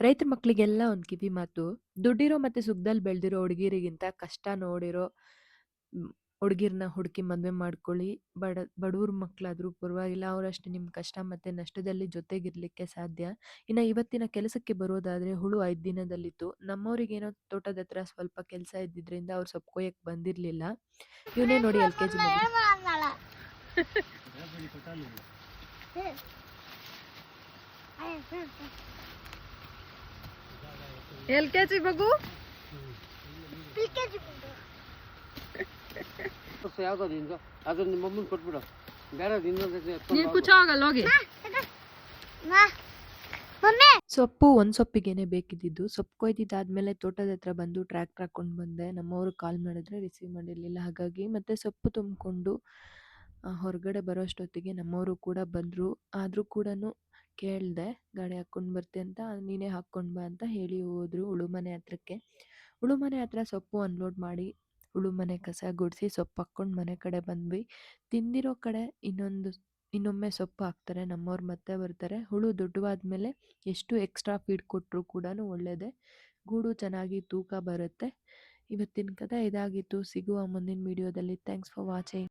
ರೈತರ ಮಕ್ಳಿಗೆಲ್ಲ ಒಂದ್ ಕಿವಿ ಮಾತು. ದುಡ್ಡಿರೋ ಮತ್ತೆ ಸುಖದಲ್ಲಿ ಬೆಳ್ದಿರೋ ಹುಡುಗಿರಿಗಿಂತ ಕಷ್ಟ ನೋಡಿರೋ ಹುಡುಗಿರ್ನ ಹುಡುಕಿ ಮದ್ವೆ ಮಾಡ್ಕೊಳ್ಳಿ. ಬಡವ್ರ ಮಕ್ಳಾದ್ರೂ ಪರವಾಗಿಲ್ಲ. ಅವರಷ್ಟೇ ನಿಮ್ ಕಷ್ಟ ಮತ್ತೆ ನಷ್ಟದಲ್ಲಿ ಜೊತೆಗಿರ್ಲಿಕ್ಕೆ ಸಾಧ್ಯ. ಇನ್ನ ಇವತ್ತಿನ ಕೆಲಸಕ್ಕೆ ಬರೋದಾದ್ರೆ ಹುಳು 5 ದಿನದಲ್ಲಿತ್ತು. ನಮ್ಮವ್ರಿಗೇನೋ ತೋಟದ ಹತ್ರ ಸ್ವಲ್ಪ ಕೆಲಸ ಇದ್ದಿದ್ರಿಂದ ಅವ್ರು ಸೊಪ್ಪು ಕೊಯ್ಯಕ್ ಬಂದಿರ್ಲಿಲ್ಲ. ಇವನೇ ನೋಡಿ LKG ಮಗು. LKG ಮಗು ಅದು ನಿಮ್ಮ ಅಮ್ಮನ ಕೊಟ್ಬಿಡು. ಬೇರೆ ನೀನ್ ಕುಚ ಆಗಲ್ಲ ಹೋಗಿ. ಸೊಪ್ಪು ಒಂದ್ ಸೊಪ್ಪಿಗೇನೆ ಬೇಕಿದ್ದಿದ್ದು. ಸೊಪ್ಪು ಕೊಯ್ದಿದ್ದಾದ್ಮೇಲೆ ತೋಟದ ಹತ್ರ ಬಂದು ಟ್ರ್ಯಾಕ್ಟರ್ ಹಾಕೊಂಡು ಬಂದೆ. ನಮ್ಮವ್ರು ಕಾಲ್ ಮಾಡಿದ್ರೆ ರಿಸೀವ್ ಮಾಡಿರ್ಲಿಲ್ಲ. ಹಾಗಾಗಿ ಮತ್ತೆ ಸೊಪ್ಪು ತುಂಬಿಕೊಂಡು ಹೊರಗಡೆ ಬರೋಷ್ಟೊತ್ತಿಗೆ ನಮ್ಮವರು ಕೂಡ ಬಂದ್ರು. ಆದ್ರೂ ಕೂಡನು ಕೇಳ್ದೆ ಗಾಡಿ ಹಾಕೊಂಡು ಬರ್ತೆ ಅಂತ. ನೀನೇ ಹಾಕೊಂಡು ಬಾ ಅಂತ ಹೇಳಿ ಹೋದ್ರು ಉಳುಮನೆ ಹತ್ರಕ್ಕೆ. ಉಳುಮನೆ ಹತ್ರ ಸೊಪ್ಪು ಅನ್ಲೋಡ್ ಮಾಡಿ ಉಳುಮನೆ ಕಸ ಗುಡಿಸಿ ಸೊಪ್ಪು ಹಾಕ್ಕೊಂಡು ಮನೆ ಕಡೆ ಬಂದ್ವಿ. ತಿಂದಿರೋ ಕಡೆ ಇನ್ನೊಮ್ಮೆ ಸೊಪ್ಪು ಹಾಕ್ತಾರೆ. ನಮ್ಮವ್ರು ಮತ್ತೆ ಬರ್ತಾರೆ. ಹುಳು ದೊಡ್ಡವಾದ್ಮೇಲೆ ಎಷ್ಟು ಎಕ್ಸ್ಟ್ರಾ ಫೀಡ್ ಕೊಟ್ಟರು ಕೂಡ ಒಳ್ಳೇದೇ. ಗೂಡು ಚೆನ್ನಾಗಿ ತೂಕ ಬರುತ್ತೆ. ಇವತ್ತಿನ ಕಥೆ ಇದಾಗಿತ್ತು. ಸಿಗುವ ಮುಂದಿನ ವಿಡಿಯೋದಲ್ಲಿ. Thanks for watching.